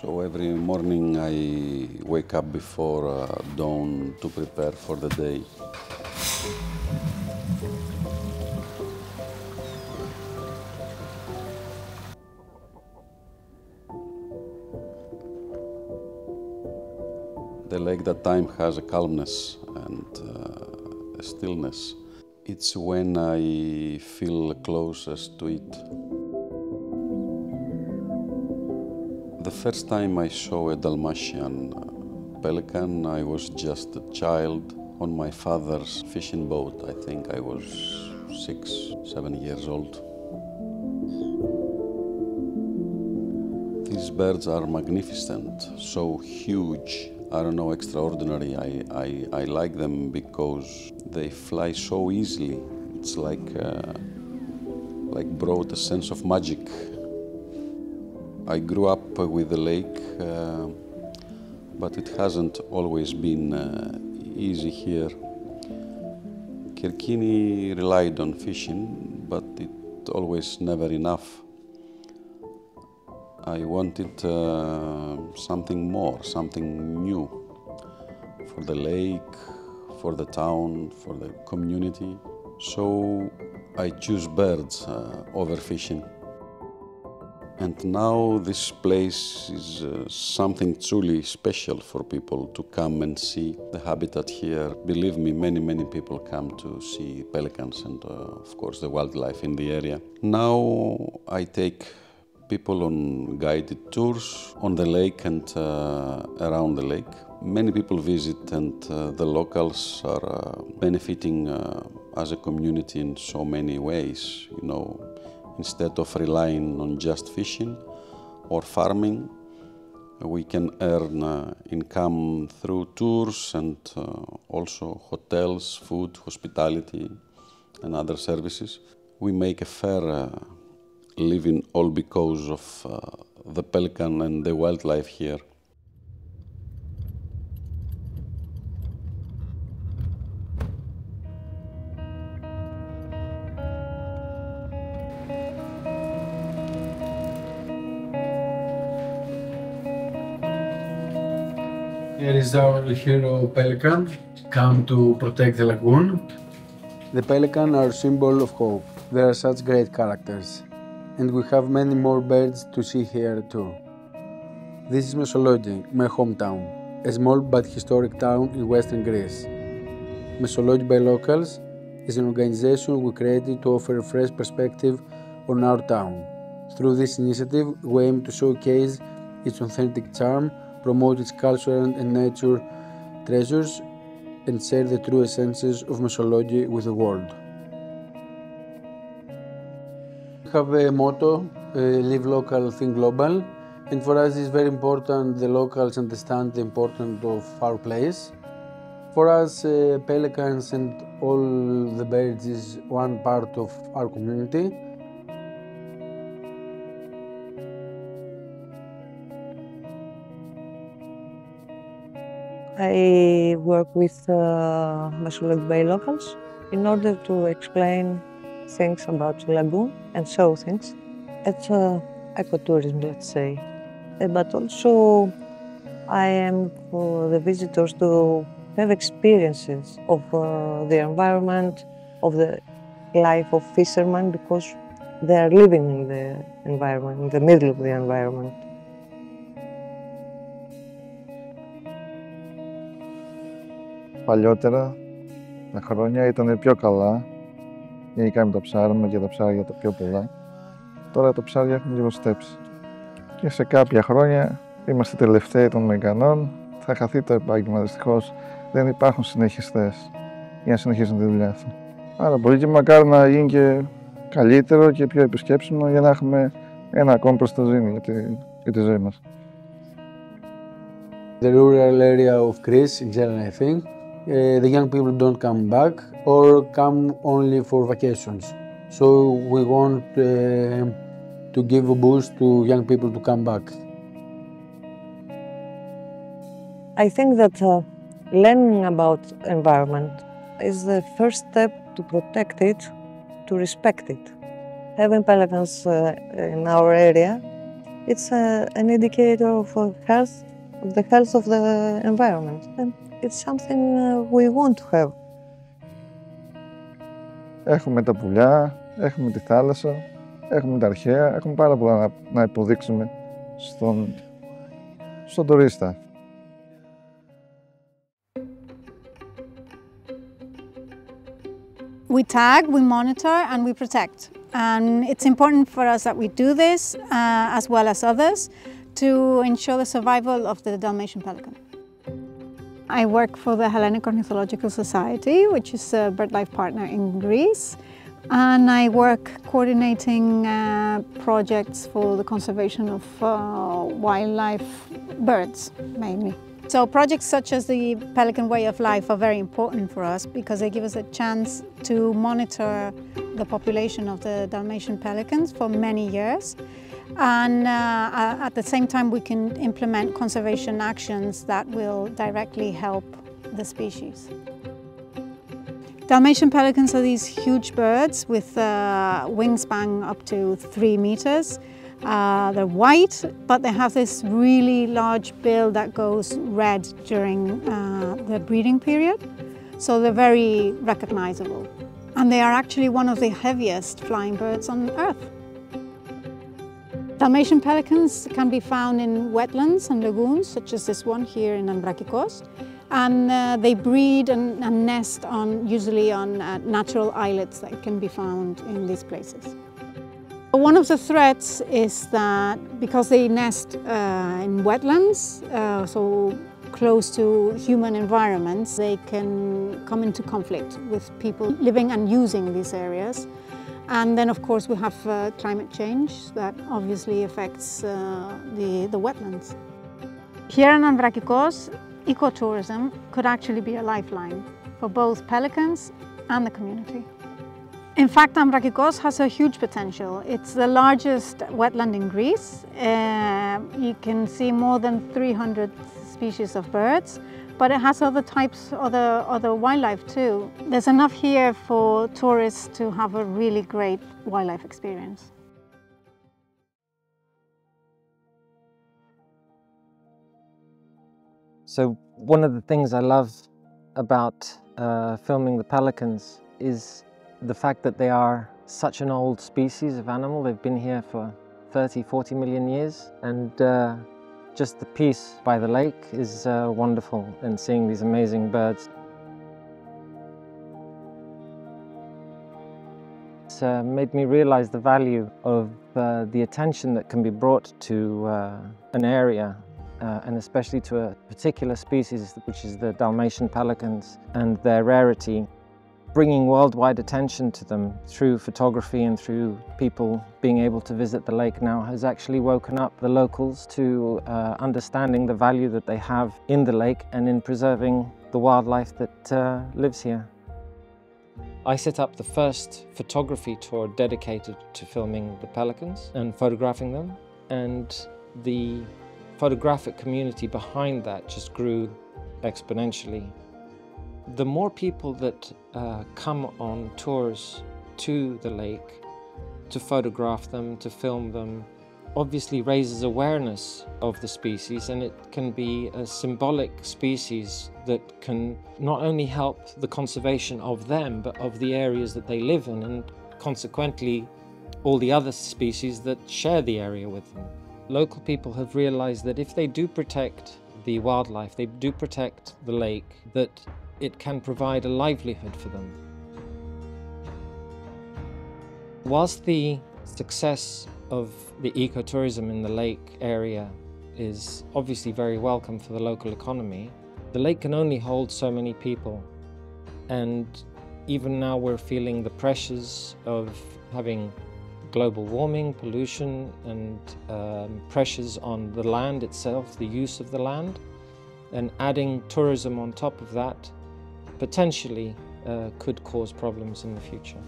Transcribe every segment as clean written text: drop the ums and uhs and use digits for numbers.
So every morning I wake up before dawn to prepare for the day. The lake that time has a calmness and a stillness. It's when I feel closest to it. The first time I saw a Dalmatian pelican, I was just a child on my father's fishing boat. I think I was 6, 7 years old. These birds are magnificent, so huge. I don't know, extraordinary. I like them because they fly so easily. It's like brought a sense of magic. I grew up with the lake, but it hasn't always been easy here. Kirkini relied on fishing, but it always never enough. I wanted something more, something new for the lake, for the town, for the community. So I choose birds over fishing. And now this place is something truly special for people to come and see the habitat here. Believe me, many people come to see pelicans and of course the wildlife in the area. Now I take people on guided tours on the lake and around the lake. Many people visit and the locals are benefiting as a community in so many ways, you know. Instead of relying on just fishing or farming, we can earn income through tours and also hotels, food, hospitality and other services. We make a fair living all because of the pelican and the wildlife here. Here is our hero pelican, come to protect the lagoon. The pelican are a symbol of hope. They are such great characters. And we have many more birds to see here too. This is Mesologi, my hometown, a small but historic town in western Greece. Mesologi by Locals is an organization we created to offer a fresh perspective on our town. Through this initiative, we aim to showcase its authentic charm, promote its cultural and nature treasures, and share the true essences of Mesologi with the world. We have a motto, live local, think global, and for us it's very important the locals understand the importance of our place. For us, pelicans and all the birds is one part of our community. I work with Mesologi Bay Locals in order to explain things about the lagoon and show things. It's ecotourism, let's say. But also I am for the visitors to have experiences of the environment, of the life of fishermen, because they are living in the environment, in the middle of the environment. Παλιότερα, τα χρόνια ήταν πιο καλά, γενικά με το ψάρεμα και τα ψάρια τα πιο πολλά. Τώρα τα ψάρια έχουν λιγοστέψει. Και σε κάποια χρόνια είμαστε τελευταίοι των μεγκανών, θα χαθεί το επάγγελμα δυστυχώς. Δεν υπάρχουν συνεχιστές για να συνεχίσουν τη δουλειά αυτή. Άρα πολύ και μακάρι να γίνει και καλύτερο και πιο επισκέψιμο για να έχουμε ένα ακόμη προστοζήνη για τη ζωή μας. The rural area of Greece, in general, I think, the young people don't come back or come only for vacations. So we want to give a boost to young people to come back. I think that learning about environment is the first step to protect it, to respect it. Having pelicans in our area It's an indicator of health, of the health of the environment. And it's something we want to have. Έχουμε τα πουλιά, έχουμε τη θάλασσα, έχουμε τα αρχαία, έχουμε πάρα πολλά να υποδείξουμε στον τουρίστα. We tag, we monitor, and we protect. And it's important for us that we do this, as well as others, to ensure the survival of the Dalmatian pelican. I work for the Hellenic Ornithological Society, which is a BirdLife partner in Greece. And I work coordinating projects for the conservation of wildlife, birds mainly. So projects such as the Pelican Way of Life are very important for us because they give us a chance to monitor the population of the Dalmatian pelicans for many years. And at the same time we can implement conservation actions that will directly help the species. Dalmatian pelicans are these huge birds with wingspan up to 3 meters. They're white, but they have this really large bill that goes red during the breeding period. So they're very recognizable. And they are actually one of the heaviest flying birds on Earth. Dalmatian pelicans can be found in wetlands and lagoons, such as this one here in Ambrakikos. And they breed and nest usually on natural islets that can be found in these places. One of the threats is that because they nest in wetlands, so close to human environments, they can come into conflict with people living and using these areas. And then of course we have climate change that obviously affects the wetlands. Here in Ambrakikos, ecotourism could actually be a lifeline for both pelicans and the community. In fact, Ambrakikos has a huge potential. It's the largest wetland in Greece. You can see more than 300 species of birds, but it has other types, other wildlife too. There's enough here for tourists to have a really great wildlife experience. So one of the things I love about filming the pelicans is the fact that they are such an old species of animal. They've been here for 30, 40 million years, and just the peace by the lake is wonderful, and seeing these amazing birds. It's made me realize the value of the attention that can be brought to an area, and especially to a particular species, which is the Dalmatian pelicans, and their rarity. Bringing worldwide attention to them through photography and through people being able to visit the lake now has actually woken up the locals to understanding the value that they have in the lake and in preserving the wildlife that lives here. I set up the first photography tour dedicated to filming the pelicans and photographing them, and the photographic community behind that just grew exponentially. The more people that come on tours to the lake to photograph them, to film them, obviously raises awareness of the species, and it can be a symbolic species that can not only help the conservation of them, but of the areas that they live in, and consequently all the other species that share the area with them. Local people have realized that if they do protect the wildlife, they do protect the lake, that it can provide a livelihood for them. Whilst the success of the ecotourism in the lake area is obviously very welcome for the local economy, the lake can only hold so many people. And even now we're feeling the pressures of having global warming, pollution, and pressures on the land itself, the use of the land. And adding tourism on top of that potentially could cause problems in the future.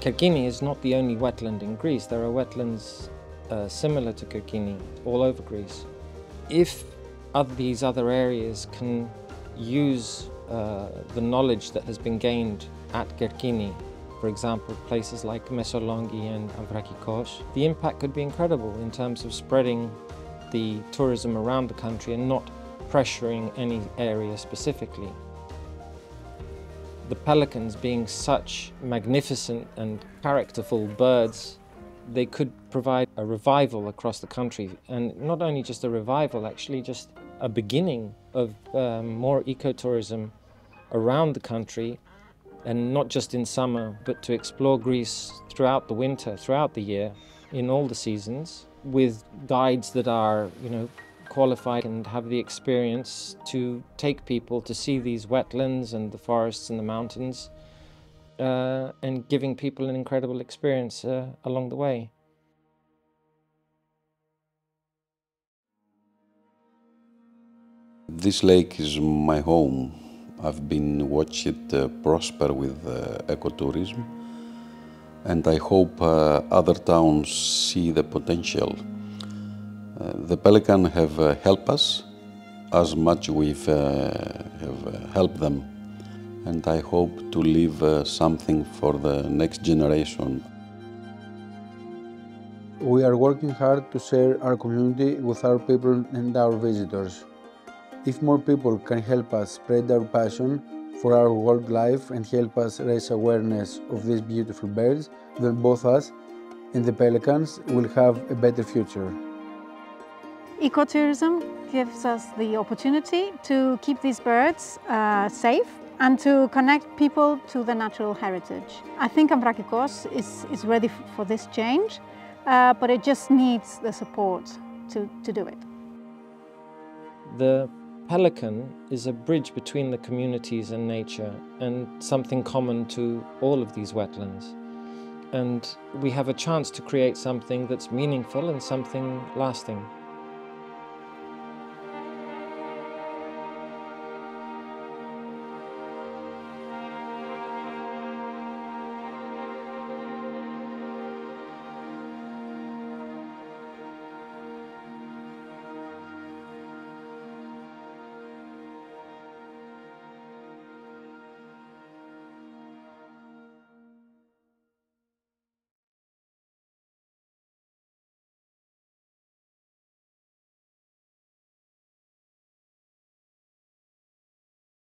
Kerkini is not the only wetland in Greece. There are wetlands similar to Kerkini all over Greece. If these other areas can use the knowledge that has been gained at Kerkini for example, places like Mesolongi and Ambrakikos, the impact could be incredible in terms of spreading the tourism around the country and not pressuring any area specifically. The pelicans being such magnificent and characterful birds, they could provide a revival across the country, and not only just a revival, actually just a beginning of more ecotourism around the country, and not just in summer, but to explore Greece throughout the winter, throughout the year, in all the seasons, with guides that are, qualified and have the experience to take people to see these wetlands and the forests and the mountains, and giving people an incredible experience along the way. This lake is my home. I've been watching it prosper with ecotourism, and I hope other towns see the potential. The Pelican have helped us as much we've have helped them, and I hope to leave something for the next generation. We are working hard to share our community with our people and our visitors. If more people can help us spread our passion for our wildlife and help us raise awareness of these beautiful birds, then both us and the pelicans will have a better future. Ecotourism gives us the opportunity to keep these birds safe and to connect people to the natural heritage. I think Ambrakikos is ready for this change, but it just needs the support to do it. The pelican is a bridge between the communities and nature, and something common to all of these wetlands. And we have a chance to create something that's meaningful and something lasting.